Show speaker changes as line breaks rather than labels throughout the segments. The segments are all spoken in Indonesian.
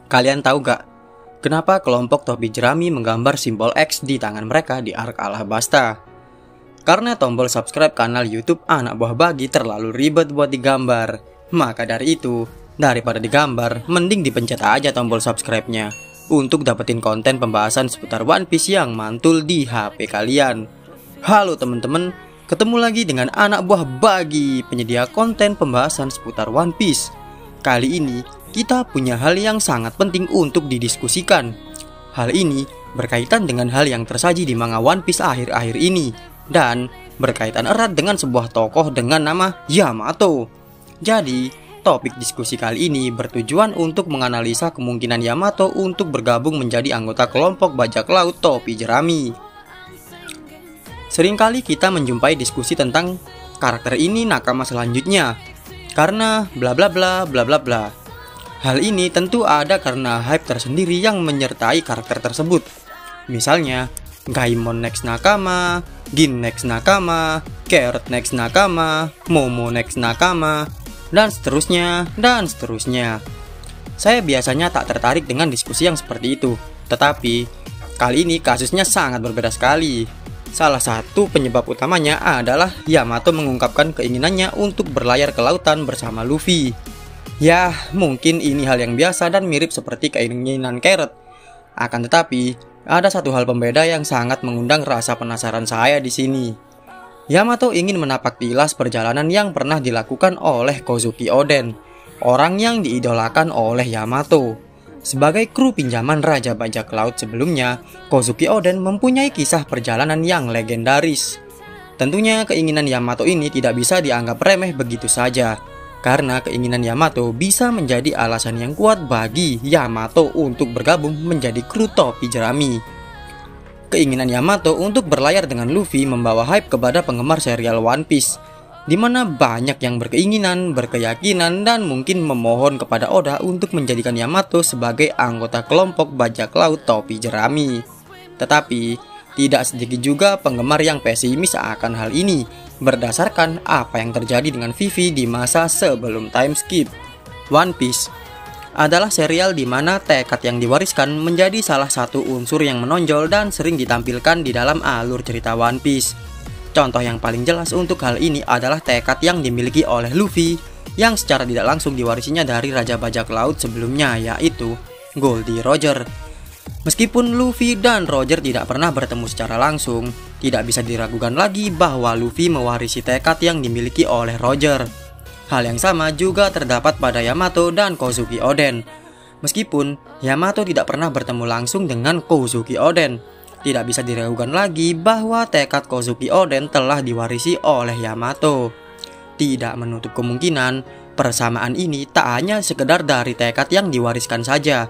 Kalian tahu gak, kenapa kelompok topi jerami menggambar simbol X di tangan mereka di Ark Alabasta? Karena tombol subscribe kanal YouTube Anak Buah Bagi terlalu ribet buat digambar. Maka dari itu, daripada digambar, mending dipencet aja tombol subscribe-nya untuk dapetin konten pembahasan seputar One Piece yang mantul di HP kalian. Halo teman-teman, ketemu lagi dengan Anak Buah Bagi, penyedia konten pembahasan seputar One Piece. Kali ini kita punya hal yang sangat penting untuk didiskusikan. Hal ini berkaitan dengan hal yang tersaji di manga One Piece akhir-akhir ini, dan berkaitan erat dengan sebuah tokoh dengan nama Yamato. Jadi, topik diskusi kali ini bertujuan untuk menganalisa kemungkinan Yamato untuk bergabung menjadi anggota kelompok bajak laut topi jerami. Seringkali kita menjumpai diskusi tentang karakter ini nakama selanjutnya, karena bla bla bla bla bla bla. Hal ini tentu ada karena hype tersendiri yang menyertai karakter tersebut. Misalnya, Gaimon next nakama, Gin next nakama, Carrot next nakama, Momo next nakama, dan seterusnya, dan seterusnya. Saya biasanya tak tertarik dengan diskusi yang seperti itu, tetapi kali ini kasusnya sangat berbeda sekali. Salah satu penyebab utamanya adalah Yamato mengungkapkan keinginannya untuk berlayar ke lautan bersama Luffy. Ya, mungkin ini hal yang biasa dan mirip seperti keinginan Carrot. Akan tetapi, ada satu hal pembeda yang sangat mengundang rasa penasaran saya di sini. Yamato ingin menapak tilas perjalanan yang pernah dilakukan oleh Kozuki Oden, orang yang diidolakan oleh Yamato. Sebagai kru pinjaman Raja Bajak Laut sebelumnya, Kozuki Oden mempunyai kisah perjalanan yang legendaris. Tentunya keinginan Yamato ini tidak bisa dianggap remeh begitu saja, karena keinginan Yamato bisa menjadi alasan yang kuat bagi Yamato untuk bergabung menjadi kru topi jerami. Keinginan Yamato untuk berlayar dengan Luffy membawa hype kepada penggemar serial One Piece, di mana banyak yang berkeinginan, berkeyakinan, dan mungkin memohon kepada Oda untuk menjadikan Yamato sebagai anggota kelompok bajak laut topi jerami. Tetapi, tidak sedikit juga penggemar yang pesimis akan hal ini, berdasarkan apa yang terjadi dengan Vivi di masa sebelum time skip. One Piece adalah serial di mana tekad yang diwariskan menjadi salah satu unsur yang menonjol dan sering ditampilkan di dalam alur cerita One Piece. Contoh yang paling jelas untuk hal ini adalah tekad yang dimiliki oleh Luffy yang secara tidak langsung diwarisinya dari Raja Bajak Laut sebelumnya, yaitu Goldie Roger. Meskipun Luffy dan Roger tidak pernah bertemu secara langsung, tidak bisa diragukan lagi bahwa Luffy mewarisi tekad yang dimiliki oleh Roger. Hal yang sama juga terdapat pada Yamato dan Kozuki Oden. Meskipun Yamato tidak pernah bertemu langsung dengan Kozuki Oden, tidak bisa diragukan lagi bahwa tekad Kozuki Oden telah diwarisi oleh Yamato. Tidak menutup kemungkinan persamaan ini tak hanya sekedar dari tekad yang diwariskan saja.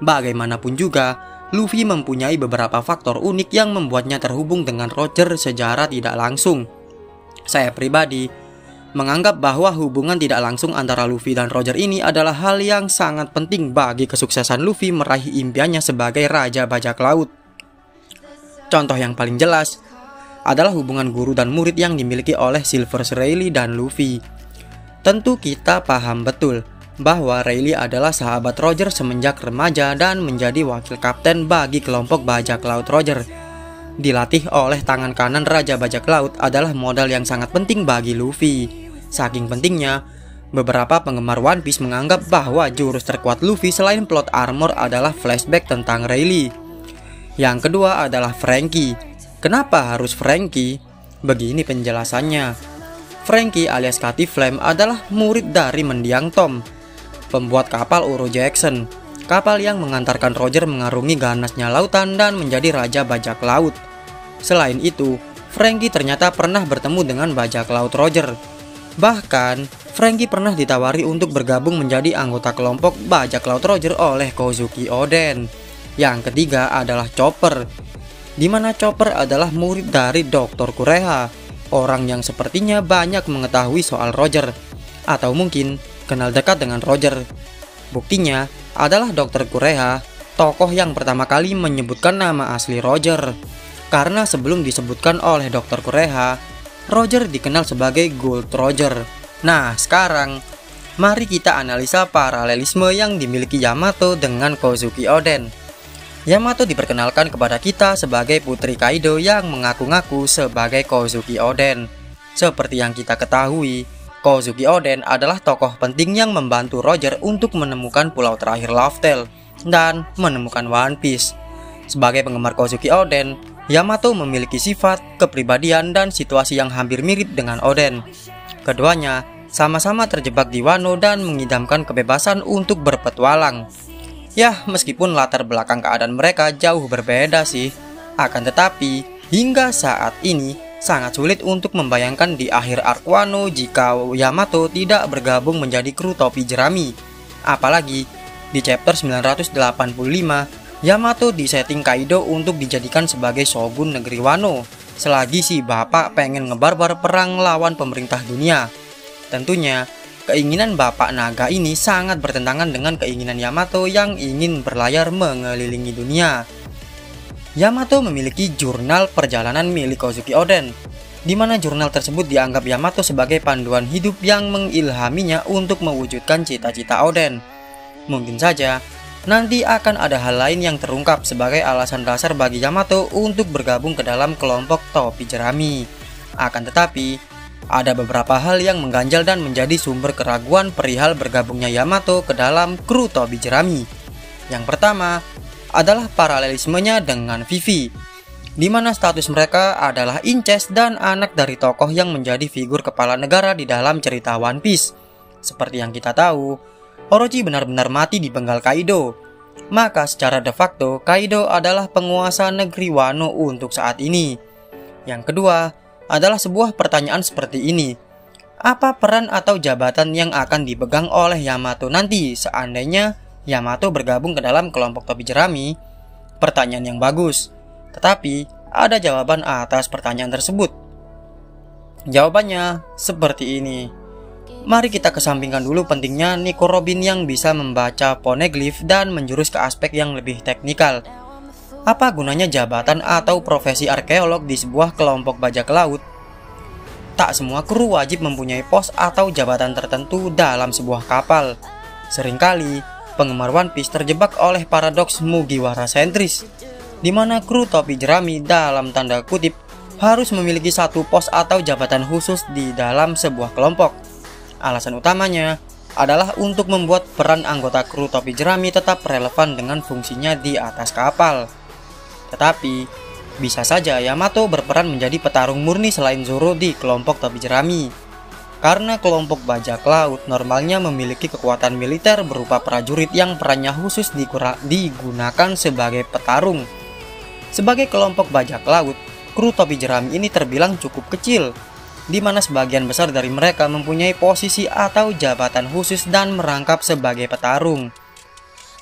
Bagaimanapun juga, Luffy mempunyai beberapa faktor unik yang membuatnya terhubung dengan Roger secara tidak langsung. Saya pribadi menganggap bahwa hubungan tidak langsung antara Luffy dan Roger ini adalah hal yang sangat penting bagi kesuksesan Luffy meraih impiannya sebagai Raja Bajak Laut. Contoh yang paling jelas adalah hubungan guru dan murid yang dimiliki oleh Silvers Rayleigh dan Luffy. Tentu kita paham betul bahwa Rayleigh adalah sahabat Roger semenjak remaja dan menjadi wakil kapten bagi kelompok bajak laut Roger. Dilatih oleh tangan kanan Raja Bajak Laut adalah modal yang sangat penting bagi Luffy. Saking pentingnya, beberapa penggemar One Piece menganggap bahwa jurus terkuat Luffy selain plot armor adalah flashback tentang Rayleigh. Yang kedua adalah Franky. Kenapa harus Franky? Begini penjelasannya. Franky alias Cutty Flame adalah murid dari mendiang Tom, pembuat kapal Uro Jackson, kapal yang mengantarkan Roger mengarungi ganasnya lautan dan menjadi Raja Bajak Laut. Selain itu, Franky ternyata pernah bertemu dengan bajak laut Roger. Bahkan, Franky pernah ditawari untuk bergabung menjadi anggota kelompok bajak laut Roger oleh Kozuki Oden. Yang ketiga adalah Chopper, di mana Chopper adalah murid dari Dr. Kureha, orang yang sepertinya banyak mengetahui soal Roger, atau mungkin kenal dekat dengan Roger. Buktinya adalah Dr. Kureha, tokoh yang pertama kali menyebutkan nama asli Roger. Karena sebelum disebutkan oleh Dr. Kureha, Roger dikenal sebagai Gold Roger. Nah, sekarang Mari kita analisa paralelisme yang dimiliki Yamato dengan Kozuki Oden. Yamato diperkenalkan kepada kita sebagai putri Kaido yang mengaku-ngaku sebagai Kozuki Oden. Seperti yang kita ketahui, Kozuki Oden adalah tokoh penting yang membantu Roger untuk menemukan pulau terakhir Laugh-Tale dan menemukan One Piece. Sebagai penggemar Kozuki Oden, Yamato memiliki sifat, kepribadian, dan situasi yang hampir mirip dengan Oden. Keduanya sama-sama terjebak di Wano dan mengidamkan kebebasan untuk berpetualang. Ya, meskipun latar belakang keadaan mereka jauh berbeda sih, akan tetapi hingga saat ini sangat sulit untuk membayangkan di akhir arc Wano jika Yamato tidak bergabung menjadi kru topi jerami. Apalagi di chapter 985, Yamato disetting Kaido untuk dijadikan sebagai shogun negeri Wano, selagi si bapak pengen ngebarbar perang lawan pemerintah dunia. Tentunya, keinginan Bapak Naga ini sangat bertentangan dengan keinginan Yamato yang ingin berlayar mengelilingi dunia. Yamato memiliki jurnal perjalanan milik Kozuki Oden, di mana jurnal tersebut dianggap Yamato sebagai panduan hidup yang mengilhaminya untuk mewujudkan cita-cita Oden. Mungkin saja, nanti akan ada hal lain yang terungkap sebagai alasan dasar bagi Yamato untuk bergabung ke dalam kelompok topi jerami. Akan tetapi, ada beberapa hal yang mengganjal dan menjadi sumber keraguan perihal bergabungnya Yamato ke dalam kru topi jerami. Yang pertama adalah paralelismenya dengan Vivi, di mana status mereka adalah incest dan anak dari tokoh yang menjadi figur kepala negara di dalam cerita One Piece. Seperti yang kita tahu, Orochi benar-benar mati di penggal Kaido. Maka secara de facto, Kaido adalah penguasa negeri Wano untuk saat ini. Yang kedua adalah sebuah pertanyaan seperti ini. Apa peran atau jabatan yang akan dipegang oleh Yamato nanti seandainya Yamato bergabung ke dalam kelompok topi jerami? Pertanyaan yang bagus. Tetapi ada jawaban atas pertanyaan tersebut. Jawabannya seperti ini. Mari kita kesampingkan dulu pentingnya Nico Robin yang bisa membaca poneglyph dan menjurus ke aspek yang lebih teknikal. Apa gunanya jabatan atau profesi arkeolog di sebuah kelompok bajak laut? Tak semua kru wajib mempunyai pos atau jabatan tertentu dalam sebuah kapal. Seringkali, penggemar One Piece terjebak oleh paradoks Mugiwara sentris, di mana kru topi jerami dalam tanda kutip harus memiliki satu pos atau jabatan khusus di dalam sebuah kelompok. Alasan utamanya adalah untuk membuat peran anggota kru topi jerami tetap relevan dengan fungsinya di atas kapal. Tetapi, bisa saja Yamato berperan menjadi petarung murni selain Zoro di kelompok topi jerami. Karena kelompok bajak laut normalnya memiliki kekuatan militer berupa prajurit yang perannya khusus digunakan sebagai petarung. Sebagai kelompok bajak laut, kru topi jerami ini terbilang cukup kecil, di mana sebagian besar dari mereka mempunyai posisi atau jabatan khusus dan merangkap sebagai petarung.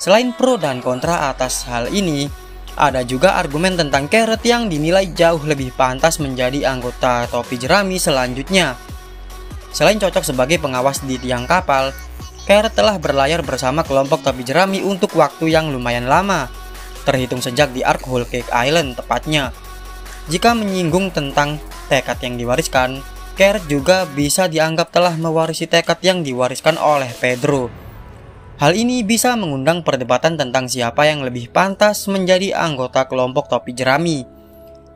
Selain pro dan kontra atas hal ini, ada juga argumen tentang Carrot yang dinilai jauh lebih pantas menjadi anggota topi jerami selanjutnya. Selain cocok sebagai pengawas di tiang kapal, Carrot telah berlayar bersama kelompok topi jerami untuk waktu yang lumayan lama, terhitung sejak di arc Whole Cake Island tepatnya. Jika menyinggung tentang tekad yang diwariskan, Carrot juga bisa dianggap telah mewarisi tekad yang diwariskan oleh Pedro. Hal ini bisa mengundang perdebatan tentang siapa yang lebih pantas menjadi anggota kelompok topi jerami.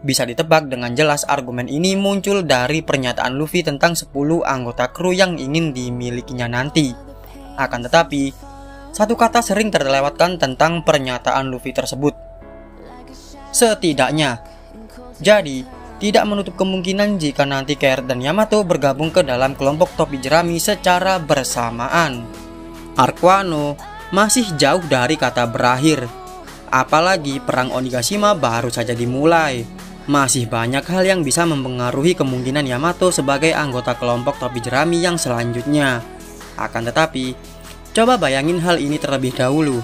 Bisa ditebak dengan jelas argumen ini muncul dari pernyataan Luffy tentang 10 anggota kru yang ingin dimilikinya nanti. Akan tetapi, satu kata sering terlewatkan tentang pernyataan Luffy tersebut. Setidaknya. Jadi, tidak menutup kemungkinan jika nanti Carrot dan Yamato bergabung ke dalam kelompok topi jerami secara bersamaan. Arc Wano masih jauh dari kata berakhir. Apalagi perang Onigashima baru saja dimulai. Masih banyak hal yang bisa mempengaruhi kemungkinan Yamato sebagai anggota kelompok topi jerami yang selanjutnya. Akan tetapi, coba bayangin hal ini terlebih dahulu.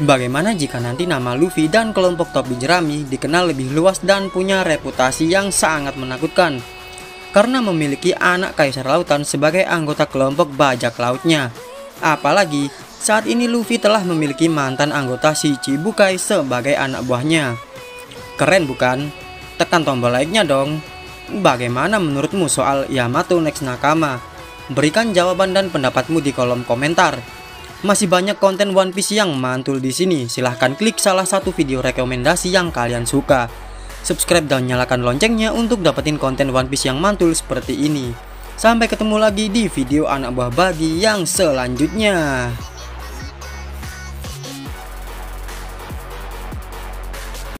Bagaimana jika nanti nama Luffy dan kelompok topi jerami dikenal lebih luas dan punya reputasi yang sangat menakutkan karena memiliki anak kaisar lautan sebagai anggota kelompok bajak lautnya. Apalagi saat ini Luffy telah memiliki mantan anggota Shichibukai sebagai anak buahnya. Keren bukan? Tekan tombol like-nya dong. Bagaimana menurutmu soal Yamato Next Nakama? Berikan jawaban dan pendapatmu di kolom komentar. Masih banyak konten One Piece yang mantul di sini. Silahkan klik salah satu video rekomendasi yang kalian suka. Subscribe dan nyalakan loncengnya untuk dapetin konten One Piece yang mantul seperti ini. Sampai ketemu lagi di video anak buah Bagi yang selanjutnya.